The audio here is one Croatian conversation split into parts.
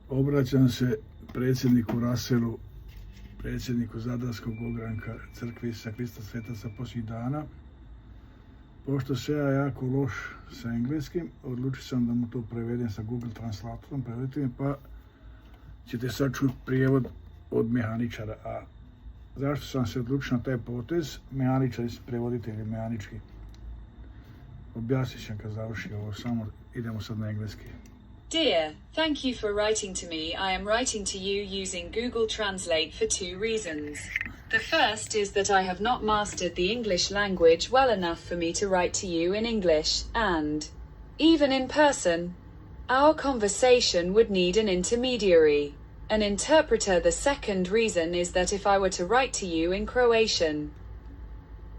Obraćam se predsjedniku Raselu, predsjedniku Zadarskog ogranka crkve Isusa Krista Svetaca posljednjih dana. Pošto se ja jako loš sa engleskim, odlučio sam da mu to prevedem sa Google Translatorom, pa ćete sad čuti prijevod od mehaničara. A zašto sam se odlučio na taj potez? Mehaničari su prevoditelji mehanički. Objasnit ću kad završi ovo, samo idemo sad na engleski. Dear, thank you for writing to me. I am writing to you using Google Translate for two reasons. The first is that I have not mastered the English language well enough for me to write to you in English, and, even in person, our conversation would need an intermediary, an interpreter. The second reason is that if I were to write to you in Croatian,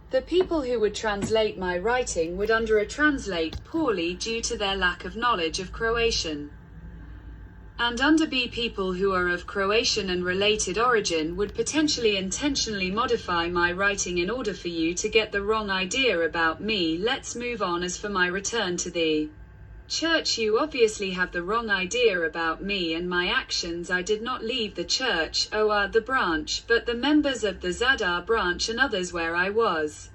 the people who would translate my writing would translate poorly due to their lack of knowledge of Croatian. And B people who are of Croatian and related origin would potentially intentionally modify my writing in order for you to get the wrong idea about me. Let's move on. As for my return to the church, you obviously have the wrong idea about me and my actions. I did not leave the church, the branch, but the members of the Zadar branch and others where I was.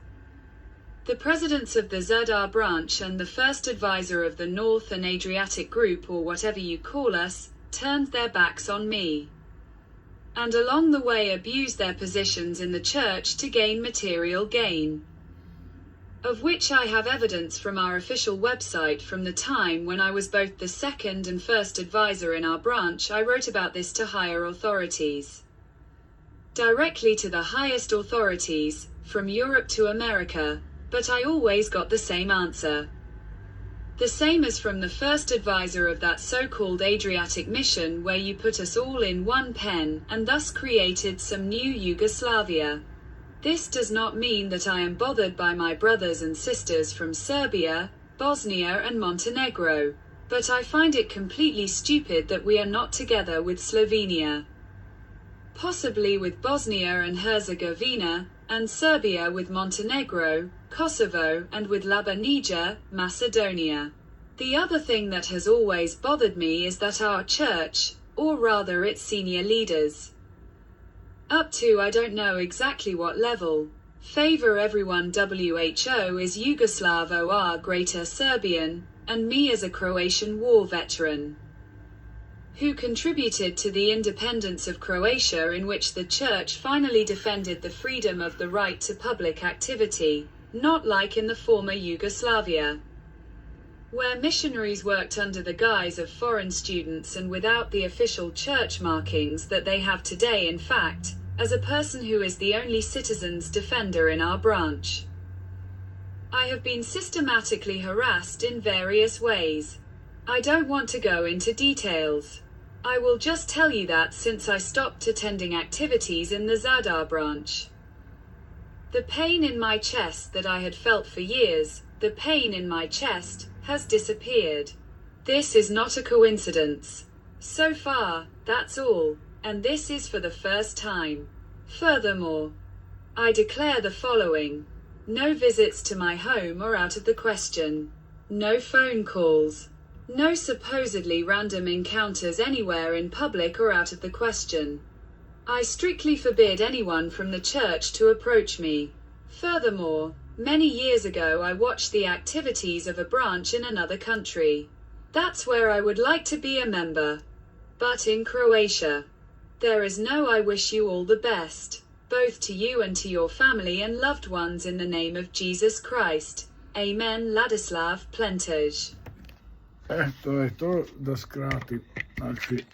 The presidents of the Zadar branch and the first advisor of the North and Adriatic group, or whatever you call us, turned their backs on me, and along the way abused their positions in the church to gain material gain, of which I have evidence from our official website. From the time when I was both the second and first advisor in our branch, I wrote about this to higher authorities, directly to the highest authorities, from Europe to America, but I always got the same answer. The same as from the first advisor of that so-called Adriatic mission, where you put us all in one pen, and thus created some new Yugoslavia. This does not mean that I am bothered by my brothers and sisters from Serbia, Bosnia and Montenegro, but I find it completely stupid that we are not together with Slovenia, possibly with Bosnia and Herzegovina, and Serbia with Montenegro, Kosovo, and with Labanija, Macedonia. The other thing that has always bothered me is that our church, or rather its senior leaders, up to I don't know exactly what level, favor everyone. WHO is Yugoslav or Greater Serbian, and me as a Croatian war veteran, who contributed to the independence of Croatia, in which the church finally defended the freedom of the right to public activity, not like in the former Yugoslavia, where missionaries worked under the guise of foreign students and without the official church markings that they have today. In fact, as a person who is the only citizen's defender in our branch, I have been systematically harassed in various ways. I don't want to go into details. I will just tell you that since I stopped attending activities in the Zadar branch, the pain in my chest that I had felt for years, the pain in my chest, has disappeared. This is not a coincidence. So far, that's all, and this is for the first time. Furthermore, I declare the following: no visits to my home are out of the question. No phone calls. No supposedly random encounters anywhere in public are out of the question. I strictly forbid anyone from the church to approach me. Furthermore, many years ago I watched the activities of a branch in another country. That's where I would like to be a member. But in Croatia, there is no. I wish you all the best, both to you and to your family and loved ones, in the name of Jesus Christ. Amen. Ladislav Plentež. To je to, da skratim. Znači,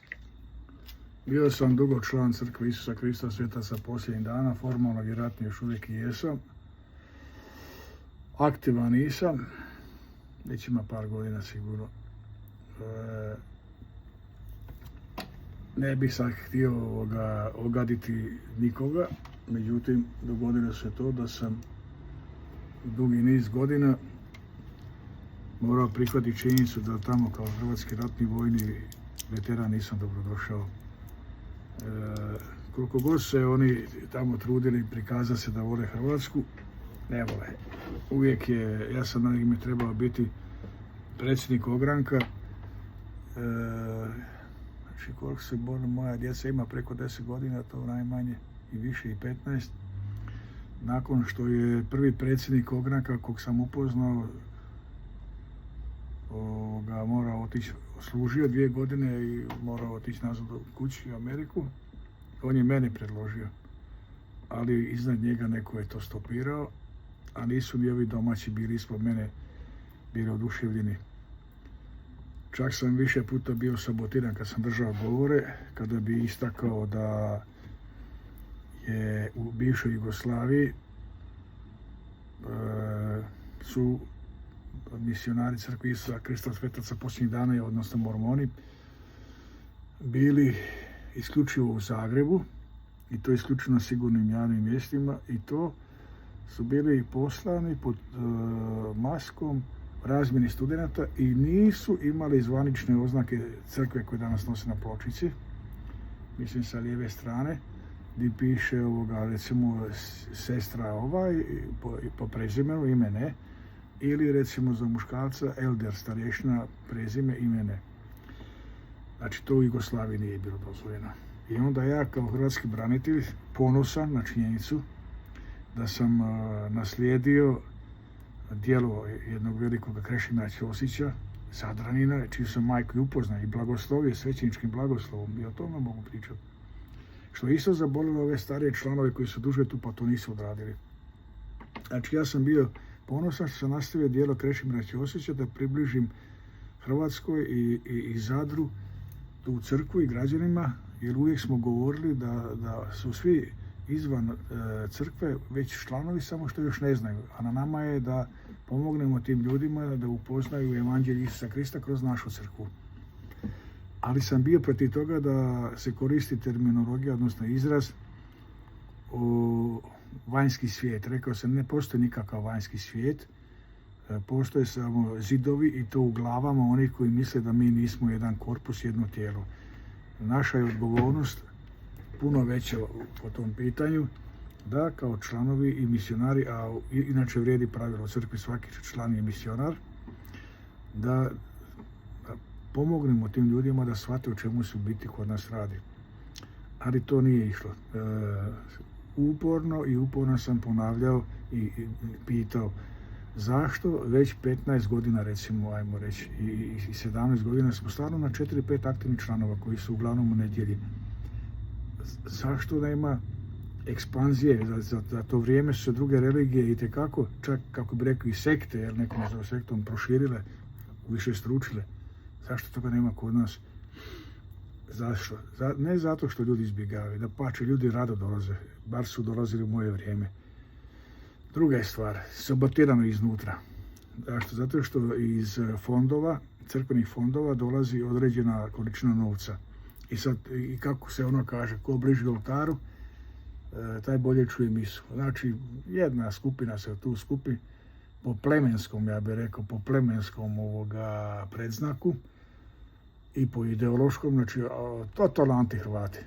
bio sam dugo član crkve Isusa Krista Svetaca posljednjih dana, formalno vjerojatno još uvijek i jesam. Aktivan nisam, već ima par godina sigurno. Ne bih sad htio ogaditi nikoga, međutim dogodilo se to da sam dugi niz godina morao prihvatiti činjenicu da tamo kao hrvatski ratni vojni veteran nisam dobrodošao. Koliko god se oni tamo trudili prikazati se da vole Hrvatsku, ne vole. Uvijek je, ja sam na ime trebao biti predsjednik ogranka, znači Znači, koliko se borili, moja djeca ima preko 10 godina, to najmanje i više i 15. Nakon što je prvi predsjednik ogranka, kog sam upoznao, morao otići, služio 2 godine i morao otići nazad u kući u Ameriku. On je mene predložio, ali iznad njega neko je to stopirao, a nisu ni ovi domaći bili ispod mene, bili oduševljeni. Čak sam više puta bio sabotiran kad sam držao govore, kada bi istakao da je u bivšoj Jugoslaviji su misionari crkve Isusa Krista svetaca posljednjih dana, odnosno mormoni, bili isključivo u Zagrebu i to isključivo na sigurnim javnim mjestima i to su bili poslani pod maskom razmjeni studenata i nisu imali zvanične oznake crkve koje danas nose na pločici, mislim sa lijeve strane, gdje piše recimo sestra po prezimenu, ime ne, ili recimo za muškarca elder, starješina, prezime, ime ne. Znači to u Jugoslaviji nije bilo dozvoljeno. I onda ja kao hrvatski branitelj ponosan na činjenicu da sam naslijedio djelo jednog velikog Krešimira Ćosića, Zadranina, čiju sam majku i upoznao i blagoslovio svećeničkim blagoslovom i o tome mogu pričati. Što je isto zabolilo ove starije članove koji su duže tu pa to nisu odradili. Znači ja sam bio ponosan što sam nastavio djelo Krešimira Ćosića da približim Hrvatskoj i Zadru tu crkvu i građanima, jer uvijek smo govorili da su svi izvan crkve već članovi, samo što još ne znaju. A na nama je da pomognemo tim ljudima da upoznaju evanđelje Isusa Krista kroz našu crkvu. Ali sam bio protiv toga da se koristi terminologija, odnosno izraz vanjski svijet. Rekao sam, ne postoji nikakav vanjski svijet, postoje samo zidovi i to u glavama onih koji misle da mi nismo jedan korpus, jedno tijelo. Naša je odgovornost puno veća po tom pitanju, da kao članovi i misionari, a inače vrijedi pravilo u crkvi, svaki član je misionar, da pomognemo tim ljudima da shvate o čemu se u biti kod nas radi. Ali to nije išlo. Uporno sam ponavljao i pitao zašto već 15 godina, recimo, ajmo reći, i 17 godina smo stvarno na 4-5 aktivnih članova koji su uglavnom u nedjelji. Zašto nema ekspanzije? Za to vrijeme su se druge religije itekako, čak kako bi rekli i sekte, jer neko nazvao sektom, proširile, više stručile. Zašto toga nema kod nas? Zašto? Ne zato što ljudi izbjegavaju, da pače, ljudi rado dolaze, bar su dolazili u moje vrijeme. Druga je stvar, sabotirano iznutra. Zašto? Zato što iz fondova, crkvenih fondova dolazi određena količina novca. I sad, i kako se ono kaže, ko bliži oltaru, taj bolje čuje misu. Znači, jedna skupina se tu skupi po plemenskom, ja bih rekao, po plemenskom predznaku i po ideološkom, znači, totalno anti-Hrvati.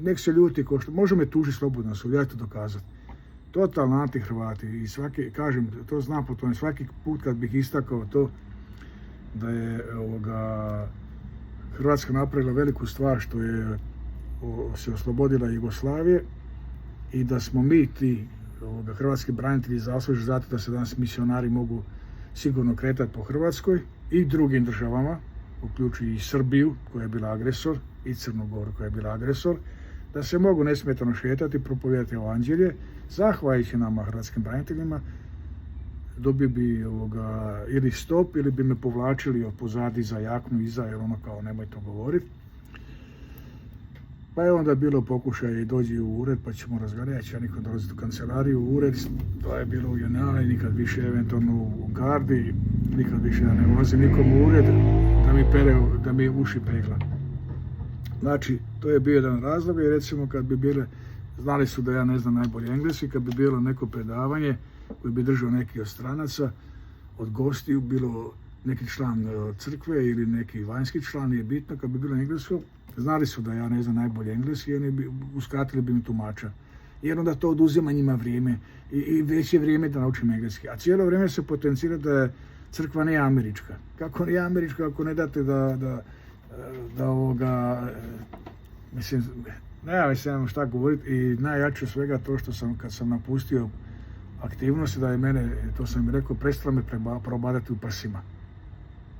Nek se ljuti, može me tužiti slobodno sud, ja ću to dokazati. Totalno anti-Hrvati i svaki, kažem, to znam po tome, svaki put kad bih istakao to da je Hrvatska napravila veliku stvar što je se oslobodila Jugoslavije i da smo mi ti hrvatski branitelji zaslužni zato da se danas misionari mogu sigurno kretati po Hrvatskoj i drugim državama, uključujući i Srbiju koja je bila agresor i Crnu Goru koja je bila agresor, da se mogu nesmetano šetati i propovijedati evanđelje, zahvaljujući nama hrvatskim braniteljima, dobio bi ili stop ili bi me povlačili od pozadi za jaknu iza, jer ono kao nemoj to govoriti. Pa je onda bilo pokušaj i dođi u ured pa ćemo razgovarati, ja nikad dolaziti u kancelariju, u ured, to je bilo u Jonali, nikad više eventualno u Gardi, nikad više ja ne ulazim nikom u ured da mi uši pegla. Znači, to je bio jedan razlog i recimo kad bi bile, znali su da ja ne znam najbolje engleski, kad bi bilo neko predavanje koji bi držao neki od stranaca, od gostiju, bilo neki član crkve ili neki vanjski član, nije bitno, kad bi bilo englesko, znali su da ja ne znam najbolje engleski i oni bi uskratili bi mi tumača. Jer onda to oduzima njima vrijeme i već je vrijeme da naučim engleski. A cijelo vrijeme se potencira da crkva nije američka. Kako nije američka ako ne date da da mislim, nema se nam šta govoriti i najjače svega to što sam, kad sam napustio aktivnosti, da je mene, to sam im rekao, prestalo me probadati u prsima.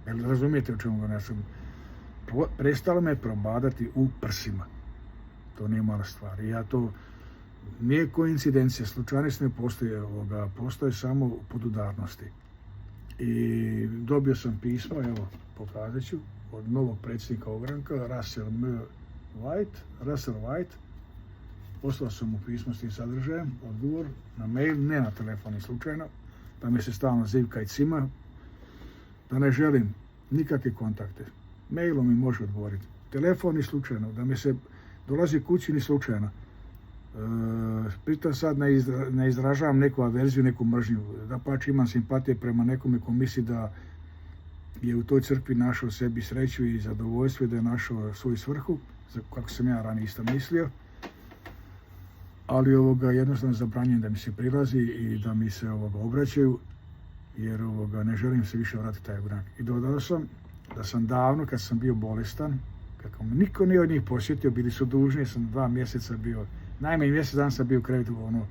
Jel razumijete o čemu govorim? Prestalo me probadati u prsima. To nije mala stvar. I ja to, nije koincidencija, slučajnost ne postoje, postoje samo podudarnosti. I dobio sam pismo, evo, pokazat ću, od novog predsjednika ogranka, Russell White. Poslao sam mu pismo s tim sadržajem, odgovor na mail, ne na telefon slučajno, da mi se stalno zivka i cima, da ne želim nikakve kontakte. Mailom mi može odgovoriti. Telefon ni slučajno, da mi se dolazi kući ni slučajno. Pritom sad ne izražavam neku averziju, neku mržnju. Dapače, imam simpatije prema nekome ko misli da je u toj crkvi našao sebi sreću i zadovoljstvo i da je našao svoju svrhu, kako sam ja ranije isto mislio. Ali jednostavno zabranjujem da mi se prilazi i da mi se obraćaju, jer ne želim se više vratiti taj ogranak. I dodao sam da sam davno, kad sam bio bolestan, kako me niko nije od njih posjetio, bili su dužni, sam 2 mjeseca bio, najmanje mjesec dana sam bio u krevetu,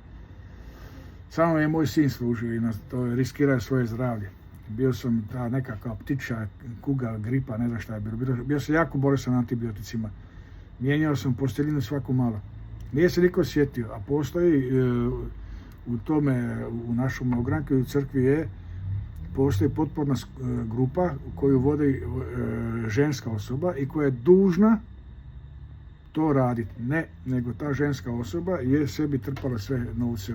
samo je moj sin služio i to riskirao svoje zdravlje. Bio sam ta nekakva ptiča, kuga, gripa, ne znam šta je bilo. Bio sam jako bolestan antibioticima. Mijenjao sam posteljinu svako malo. Nije se niko sjetio, a postoji u tome, u našom ogranku i u crkvi postoji potporna grupa koju vodi ženska osoba i koja je dužna to raditi. Ne, nego ta ženska osoba je sebi trpala sve novce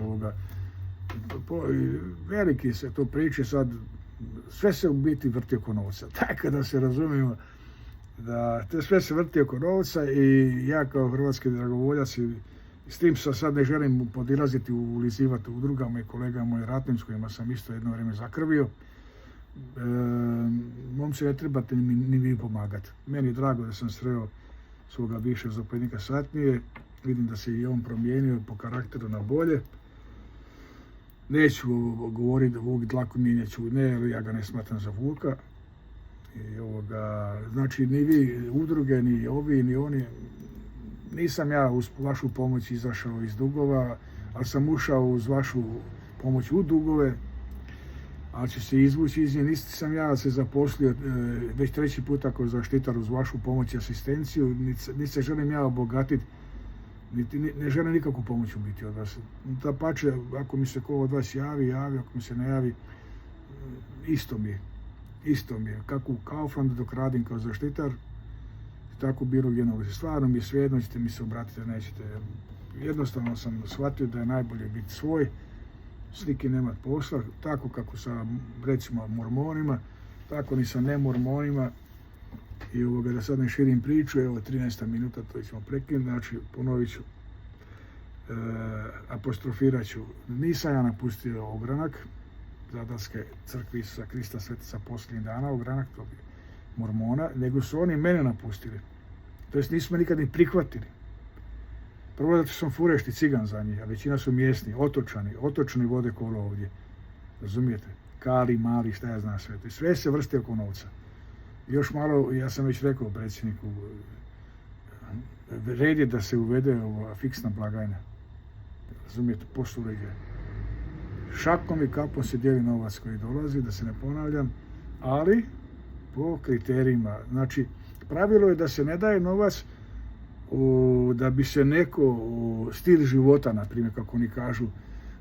veliki se to priče sad, sve se u biti vrti oko novca. Tako da se razumijemo, da sve se vrti oko novca i ja kao hrvatski dragovoljac s tim sad ne želim podilaziti, ulizivati udrugama i kolegama i ratnim s kojima sam isto jedno vrijeme zakrvio. Momci, ne trebate ni vi pomagati. Meni je drago da sam sreo svoga bivšeg zapovjednika satnije. Vidim da se i on promijenio po karakteru na bolje. Neću govoriti Vuk dlaku mijenjaću, ne, jer ja ga ne smatram za Vuka. Znači, ni vi udruge, ni ovi, ni oni. Nisam ja uz vašu pomoć izašao iz dugova, ali sam ušao uz vašu pomoć u dugove, ali ću se izvući iz nje. Nisam ja se zaposlio već 3. puta kao zaštitar uz vašu pomoć i asistenciju, niti se želim ja obogatiti, ne želim nikakvu pomoć u biti od vas. Dapače, ako mi se ko od vas javi, ako mi se ne javi, isto mi je. Kako u Kauflandu dok radim kao zaštitar, tako bilo gdje novo. Stvarno mi je svejedno, ćete mi se obratiti, nećete. Jednostavno sam shvatio da je najbolje biti svoj, s nikim nemat posla, tako kako sa, recimo, mormonima, tako ni sa nemormonima. I da sad ne širim priču, evo 13 minuta, to ćemo prekinuti, znači ponovit ću, apostrofirat ću. Nisam ja napustio ogranak Zadarske crkve Isusa Krista Svetaca posljednjih dana, ogranak tog mormona, nego su oni mene napustili. To jest nisu me nikad ni prihvatili. Prvo zato sam furešti cigan za njih, a većina su mjesni, otočani vode kolo ovdje. Razumijete? Kali, mali, šta ja znam sve. Sve se vrsti oko novca. Još malo, ja sam već rekao predsjedniku, red je da se uvede ova fiksna blagajna. Razumijete? Posluje. Šakom i kapom se dijeli novac koji dolazi, da se ne ponavljam, ali po kriterijima. Znači, pravilo je da se ne daje novac da bi se neko stil života, na primjer, kako oni kažu,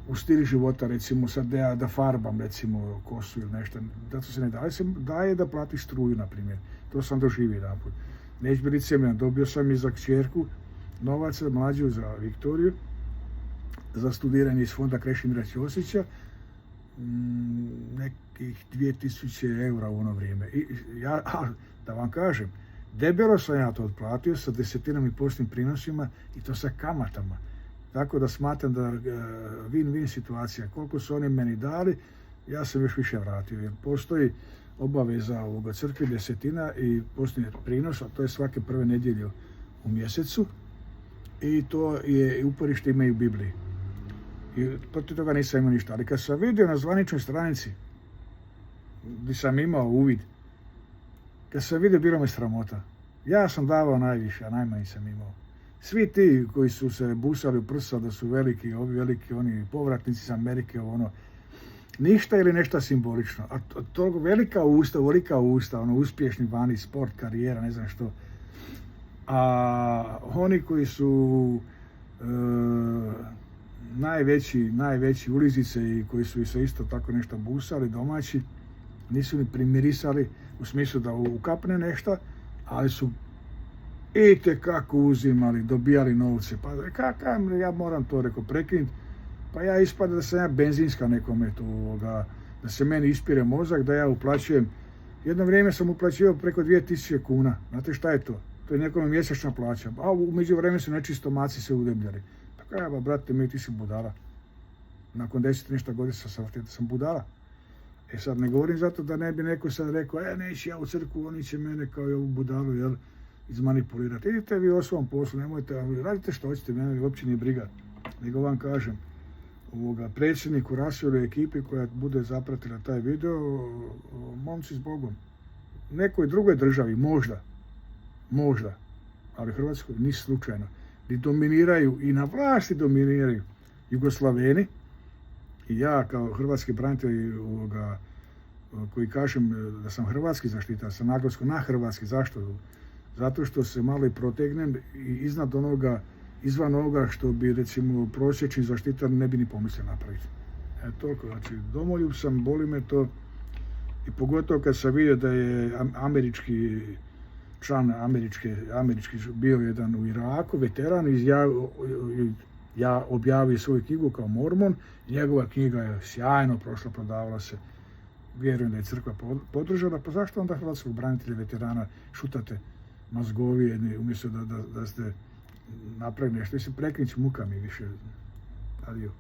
u stil života, recimo sad da farbam, recimo, kosu ili nešto, da to se ne daje, se daje da platiš struju, na primjer. To sam doživio jedanput. Neću biti licemjeran, dobio sam i za kćerku novaca, mlađu za Viktoriju, za studiranje iz fonda Krešimira Ćosića, nekih 2000 eura u ono vrijeme. I da vam kažem, debelo sam ja to otplatio sa 10% i postnim prinosima i to sa kamatama. Tako da smatram da win-win situacija. Koliko su oni meni dali, ja sam još više vratio. Jer postoji obaveza ovoga crkve 10% i postni prinos, a to je svake prve nedjelje u mjesecu. I to je uporište imaju u Bibliji. I protiv toga nisam imao ništa. Ali kad sam vidio na zvaničnoj stranici, gdje sam imao uvid, kad sam vidio, bilo me sramota. Ja sam davao najviše, a najmanje sam imao. Svi ti koji su se busali u prsa da su veliki, ovi veliki, oni povratnici iz Amerike, ono, ništa ili nešto simbolično. A toliko velika usta, ono, uspješni vani, sport, karijera, ne znam što. A oni koji su najveći ulizice i koji su se isto tako nešto busali, domaći, nisu ni primirisali u smislu da ukapne nešto, ali su itekako uzimali, dobijali novce. Pa ja moram to prekinuti. Pa ja ispada da sam ja benzinska nekome tu, da se meni ispire mozak, da ja uplaćujem. Jedno vrijeme sam uplaćivao preko 2000 kuna. Znate šta je to? To je nekome mjesečna plaća. A u međuvremenu su nečiji stomaci se udebljali. Pa kaj, brate, ti si budala. Nakon 10 nešto godina sam htio da sam budala. E sad ne govorim zato da ne bi neko sad rekao, neći ja u crkvu, oni će mene kao i ovu budalu, jel, izmanipulirati. Idite vi o svom poslu, nemojte, radite što hoćete, mene uopće nije briga. Nego vam kažem, predsjedniku Russellu i ekipi koja bude zapratila taj video, momci s Bogom. Nekoj drugoj državi, možda, ali Hrvatskoj ni slučajno. Gdje dominiraju i na vlasti dominiraju Jugoslaveni, i ja kao hrvatski branitelj koji kažem da sam hrvatski zaštitar, sam naglaskom na hrvatski. Zašto? Zato što se malo i protegnem i izvan onoga što bi recimo prosječni zaštitar ne bi ni pomislio napraviti. Toliko, znači domoljub sam, boli me to i pogotovo kad sam vidio da je član američki bio jedan u Iraku, veteran, ja objavio svoju knjigu kao mormon, njegova knjiga je sjajno prošla, prodavala se, vjerujem da je crkva podržala, pa zašto onda hrvatskog branitelja, veterana šutate mazgovi jedni, umjesto da ste napravili nešto, se prekrić muka mi više. Adio.